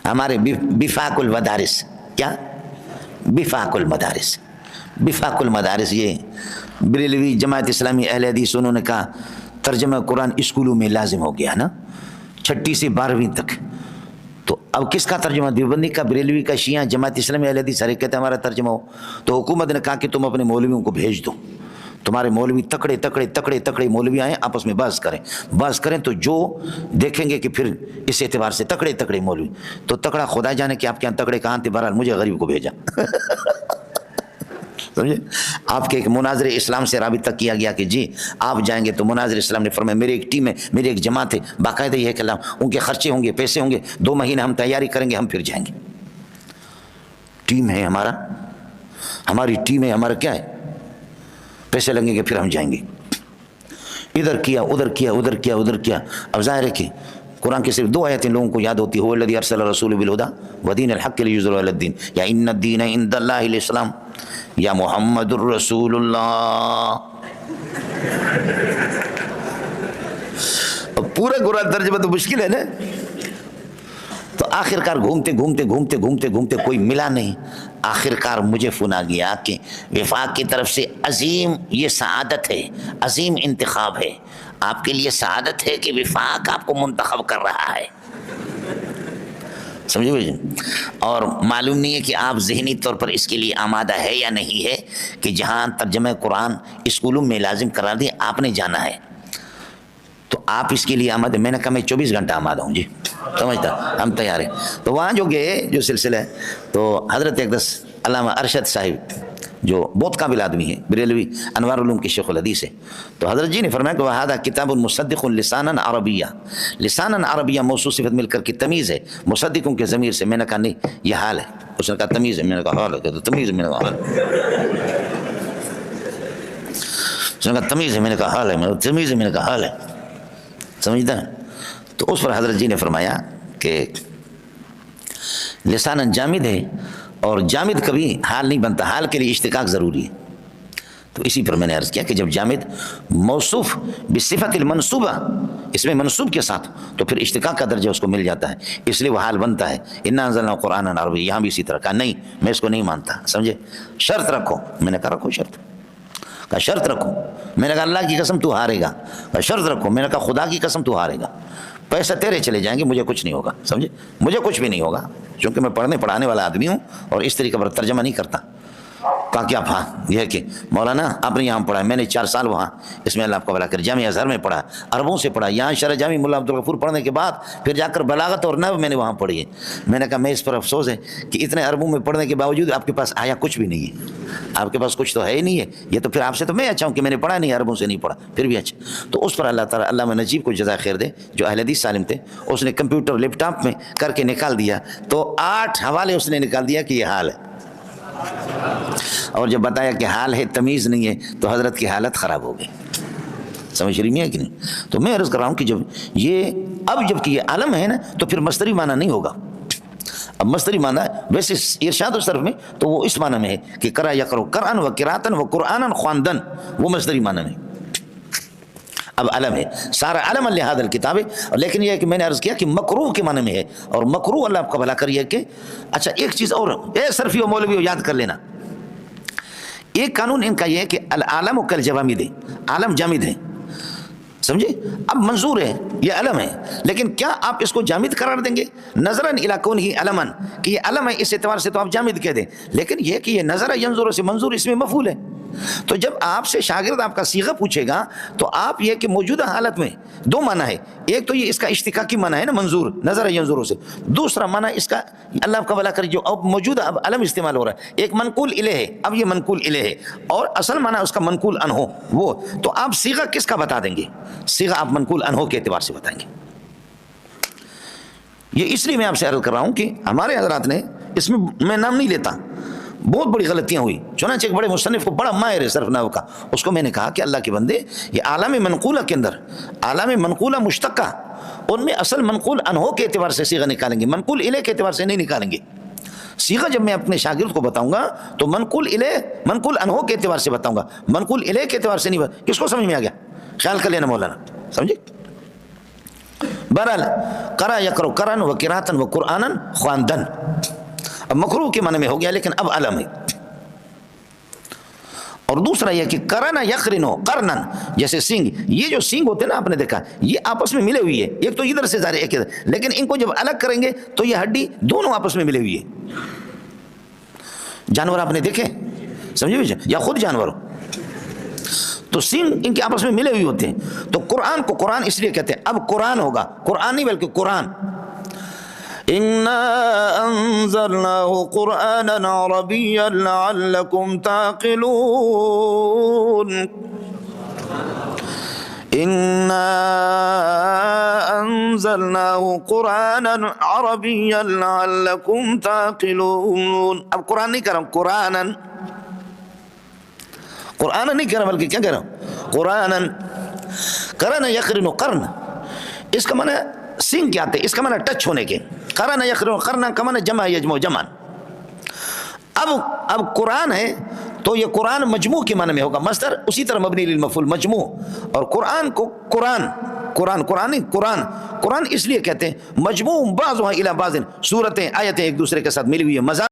ہمارے بفاق المدارس، کیا بفاق المدارس، بفاق المدارس یہ بریلوی جماعت اسلامی اہل حدیث انہوں نے کہا ترجمہ قرآن اسکولوں میں لازم ہو گیا نا 6 سے 12ویں تک. تو اب کس کا ترجمہ؟ دیوبندی کا، بریلوی کا، شیعہ، جماعت اسلامی اہل حدیث سارے کہتے ہیں ہمارا ترجمہ ہو. تو حکومت نے کہا کہ تم اپنے مولویوں کو بھیج دو، تمہارے مولوی تکڑے تکڑے تکڑے تکڑے مولوی آئیں، آپس میں بحث کریں تو جو دیکھیں گے کہ پھر اس اعتبار سے تکڑے تکڑے مولوی، تو تکڑا خدا جانے کہ آپ کے یہاں تکڑے کہاں تھے، بہرحال مجھے غریب کو بھیجا. سمجھے؟ آپ کے ایک مناظر اسلام سے رابطہ کیا گیا کہ جی آپ جائیں گے، تو مناظر اسلام نے فرمایا میری ایک ٹیم ہے، میری ایک جماعت ہے، باقاعدہ یہ کلام، ان کے خرچے ہوں گے، پیسے ہوں گے، 2 مہینے ہم تیاری کریں گے، ہم پھر جائیں گے. ٹیم ہے ہماری ٹیم ہے، ہمارا کیا ہے، پیسے لگیں گے، پھر ہم جائیں گے. ادھر کیا ادھر کیا ادھر کیا ادھر کیا. اب ظاہر ہے کہ قرآن کی صرف 2 آیتیں لوگوں کو یاد ہوتی ہے، هو الذی ارسل رسول بالهدى ودین الحق لیظہرہ علی الدین، یا ان الدین عند اللہ الاسلام، یا محمد الرسول اللہ. اب پورا قرآن ترجمہ تو مشکل ہے نا. تو آخر کار گھومتے گھومتے گھومتے گھومتے گھومتے کوئی ملا نہیں. آخر کار مجھے فون آ گیا کہ وفاق کی طرف سے عظیم یہ سعادت ہے، عظیم انتخاب ہے، آپ کے لیے سعادت ہے کہ وفاق آپ کو منتخب کر رہا ہے. سمجھے بھائی؟ اور معلوم نہیں ہے کہ آپ ذہنی طور پر اس کے لیے آمادہ ہے یا نہیں ہے کہ جہاں ترجمہ قرآن اسکولوں میں لازم کرا دیں آپ نے جانا ہے، تو آپ اس کے لیے آمادہ. میں نے کہا میں 24 گھنٹہ آمادہ ہوں جی، سمجھتا ہم تیار ہیں. تو وہاں جو گئے جو سلسلہ ہے، تو حضرت اقدس علامہ ارشد صاحب جو بہت قابل آدمی ہے، بریلوی انوار علوم کے شیخ الحدیث ہے، تو حضرت جی نے فرمایا کہ وَهَذَا كِتَابٌ مُصَدِّقٌ لِسَانًا عَرَبِيًّا، لسانًا عربیہ موصوف صفت مل کر کی تمیز ہے، مصدقوں کے ضمیر سے. میں نے کہا نہیں یہ حال ہے. اس نے کہا تمیز ہے، میں نے کہا حال ہے. کہتے تمیز ہے، میں نے کہا حال ہے. اس نے کہا تمیز ہے، میں نے کہا حال ہے. میں نے کہا تمیز ہے، میں نے کہا حال ہے. سمجھتا ہے؟ تو اس پر حضرت جی نے فرمایا کہ لسانً جامد ہے، اور جامد کبھی حال نہیں بنتا، حال کے لیے اشتقاق ضروری ہے. تو اسی پر میں نے عرض کیا کہ جب جامد موصوف بصفت المنصوبہ، اس میں منصوب کے ساتھ، تو پھر اشتقاق کا درجہ اس کو مل جاتا ہے، اس لیے وہ حال بنتا ہے. انا انزلنا قرآنا عربی، یہاں بھی اسی طرح کا. نہیں میں اس کو نہیں مانتا. سمجھے؟ شرط رکھو. میں نے کہا رکھو شرط. کہا شرط رکھو. میں نے کہا اللہ کی قسم تو ہارے گا. کہا شرط رکھو. میں نے کہا خدا کی قسم تو ہارے گا، پیسہ تیرے چلے جائیں گے، مجھے کچھ نہیں ہوگا. سمجھے؟ مجھے کچھ بھی نہیں ہوگا، کیونکہ میں پڑھنے پڑھانے والا آدمی ہوں اور اس طریقے پر ترجمہ نہیں کرتا. کہا کہ آپ ہاں یہ ہے کہ مولانا آپ نے یہاں پڑھا ہے، میں نے 4 سال وہاں اس میں اللہ آپ کو بلا کر جامعہ ازہر میں پڑھا، عربوں سے پڑھا. یہاں شرح جامع ملا عبدالغفور پڑھنے کے بعد پھر جا کر بلاغت اور نحو میں نے وہاں پڑھی ہے. میں نے کہا میں اس پر افسوس ہے کہ اتنے عربوں میں پڑھنے کے باوجود آپ کے پاس آیا کچھ بھی نہیں ہے، آپ کے پاس کچھ تو ہے ہی نہیں ہے. یہ تو پھر آپ سے تو میں اچھا ہوں کہ میں نے پڑھا نہیں، عربوں سے نہیں پڑھا، پھر بھی اچھا. تو اس پر اللہ تعالیٰ علامہ نجیب کو جزائے خیر دے، جو اہل حدیث عالم تھے، اس نے کمپیوٹر لیپ ٹاپ میں کر کے نکال دیا، تو 8 حوالے اس نے نکال دیا کہ یہ حال ہے. اور جب بتایا کہ حال ہے تمیز نہیں ہے، تو حضرت کی حالت خراب ہو گئی. سمجھ رہی ہے کہ نہیں؟ تو میں عرض کر رہا ہوں کہ جب یہ اب جب کہ یہ علم ہے نا، تو پھر مصدری معنی نہیں ہوگا. اب مصدری معنی ویسے ارشاد و صرف میں تو وہ اس معنی میں ہے کہ کرا یقرو قرآن و قراءتن و قرآنن خواندن، وہ مصدری معنی میں. اب علم ہے، سارا علم لہذا الکتاب ہے. لیکن یہ ہے کہ میں نے عرض کیا کہ مکروہ کے معنی میں ہے، اور مکروہ اللہ آپ کا بھلا کریے کہ اچھا ایک چیز اور، اے صرفی و مولوی ہو یاد کر لینا، ایک قانون ان کا یہ ہے کہ العالم کالجوامد ہے، عالم جامد ہے. سمجھے؟ اب منظور ہے یہ علم ہے، لیکن کیا آپ اس کو جامد قرار دیں گے؟ نظراً الی کونہ علماً، کہ یہ علم ہے اس اعتبار سے تو آپ جامد کہہ دیں. لیکن یہ کہ یہ نظر ینظر سے منظور اس میں مفعول ہے. تو جب آپ سے شاگرد آپ کا صیغہ پوچھے گا تو آپ یہ کہ موجودہ حالت میں 2 معنی ہے. ایک تو یہ اس کا اشتقاقی معنی ہے نا منظور، نظر ینظر سے. دوسرا معنی اس کا اللہ آپ کا بھلا کرے جو اب موجودہ اب علم استعمال ہو رہا ہے، ایک منقول الیہ ہے. اب یہ منقول الیہ ہے اور اصل معنی اس کا منقول عنہ وہ. تو آپ صیغہ کس کا بتا دیں گے؟ صیغہ آپ منقول عنہ کے اعتبار سے بتائیں گے. یہ اس لیے میں آپ سے عرض کر رہا ہوں کہ ہمارے حضرات نے اس میں نام نہیں لیتا، بہت بڑی غلطیاں ہوئی. چنانچہ ایک بڑے مصنف کو بڑا ماہر ہے صرف نحو کا، اس کو میں نے کہا کہ اللہ کے بندے یہ عالم منقولہ کے اندر عالم منقولہ مشتقہ، ان میں اصل منقول عنہ کے اعتبار سے صیغہ نکالیں گے، منقول الیہ کے اعتبار سے نہیں نکالیں گے. صیغہ جب میں اپنے شاگرد کو بتاؤں گا تو منقول الیہ منقول عنہ کے اعتبار سے بتاؤں گا، منقول الیہ کے اعتبار سے نہیں. کس کو سمجھ میں آ گیا؟ خیال کر لینا مولانا. سمجھے؟ بہرحال قرأ یقرأ قرأن و قراءۃ و قرآنا خواندن، اب مکروہ کے معنی میں ہو گیا لیکن اب علم ہے۔ اور دوسرا یہ کہ قرن یقرن قرنن، جیسے سینگ، یہ جو سینگ ہوتے ہیں نا آپ نے دیکھا یہ آپس میں ملے ہوئی ہے، ایک تو ادھر سے ظاہر ہے ایک ادھر، لیکن ان کو جب الگ کریں گے تو یہ ہڈی دونوں آپس میں ملے ہوئی ہے۔ جانور آپ نے دیکھے، سمجھے بھائی، یا خود جانور ہو تو سینگ ان کے آپس میں ملے ہوئے ہوتے ہیں۔ تو قرآن کو قرآن اس لیے کہتے ہیں، اب قرآن ہوگا، قرآن نہیں بلکہ قرآن۔ اِنَّا أَنزَلْنَاهُ قُرْآنًا عَرَبِيًّا لَعَلَّكُمْ تَعْقِلُونَ۔ اِنَّا أَنزَلْنَاهُ قُرْآنًا عَرَبِيًّا لَعَلَّكُمْ تَعْقِلُونَ۔ اب قرآن نہیں کہہ رہا ہوں، قرآنًا، قرآن نہیں کہہ رہا بلکہ کیا کہہ رہا ہوں، قرآنًا۔ قرن یقرن قرن، اس کا معنی سینگ کیا آتے، اس کا معنی ٹچ ہونے کے، قرن یقرن قرن کا معنی جمع یجمع جمع۔ اب قرآن ہے تو یہ قرآن مجموع کے معنی میں ہوگا، مصدر اسی طرح مبنی للمفعول مجموع، اور قرآن کو قرآن، قرآن نہیں قرآن، قرآن اس لیے کہتے ہیں مجموع بعضها الی بعض، صورتیں آیتیں ایک دوسرے کے ساتھ ملی ہوئی ہے، مزاج